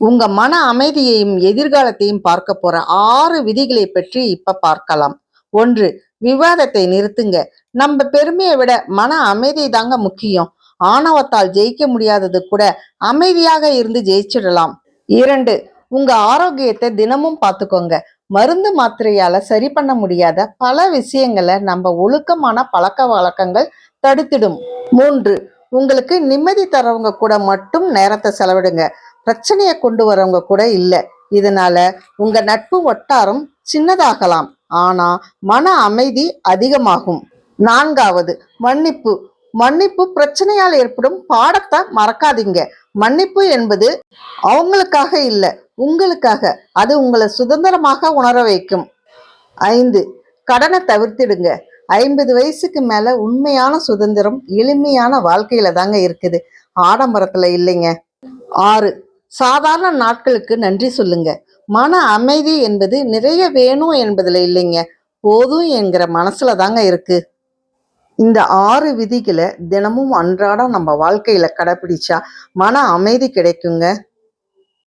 உங்க மன அமைதியையும் எதிர்காலத்தையும் பார்க்க போற 6 விதிகளை பற்றி இப்ப பார்க்கலாம். 1. விவாதத்தை நிறுத்துங்க. நம்ம பெருமையை விட மன அமைதி தாங்க முக்கியம். ஆணவத்தால் ஜெயிக்க முடியாதது கூட அமைதியாக இருந்து ஜெயிச்சிடலாம். 2. உங்க ஆரோக்கியத்தை தினமும் பார்த்துக்கோங்க. மருந்து மாத்திரையால சரி பண்ண முடியாத பல விஷயங்களை நம்ம ஒழுக்கமான பழக்க வழக்கங்கள் தடுத்திடும். 3. உங்களுக்கு நிம்மதி தரவங்க கூட மட்டும் நேரத்தை செலவிடுங்க. பிரச்சனையை கொண்டு வரவங்க கூட இல்லை. இதனால உங்க நட்பு வட்டாரம் சின்னதாகலாம், ஆனா மன அமைதி அதிகமாகும். 4. மன்னிப்பு. மன்னிப்பு பிரச்சனையால் ஏற்படும் பாடத்தை மறக்காதீங்க. மன்னிப்பு என்பது அவங்களுக்காக இல்லை, உங்களுக்காக. அது உங்களை சுதந்திரமாக உணர வைக்கும். 5. கடனை தவிர்த்திடுங்க. 50 வயசுக்கு மேல உண்மையான சுதந்திரம் எளிமையான வாழ்க்கையில தாங்க இருக்குது, ஆடம்பரத்துல இல்லைங்க. 6. சாதாரண நாட்களுக்கு நன்றி சொல்லுங்க. மன அமைதி என்பது நிறைய வேணும் என்பதுல இல்லைங்க, போதும் என்கிற மனசுல தாங்க இருக்கு. இந்த 6 விதிகளை தினமும் அன்றாடம் நம்ம வாழ்க்கையில கடைபிடிச்சா மன அமைதி கிடைக்குங்க.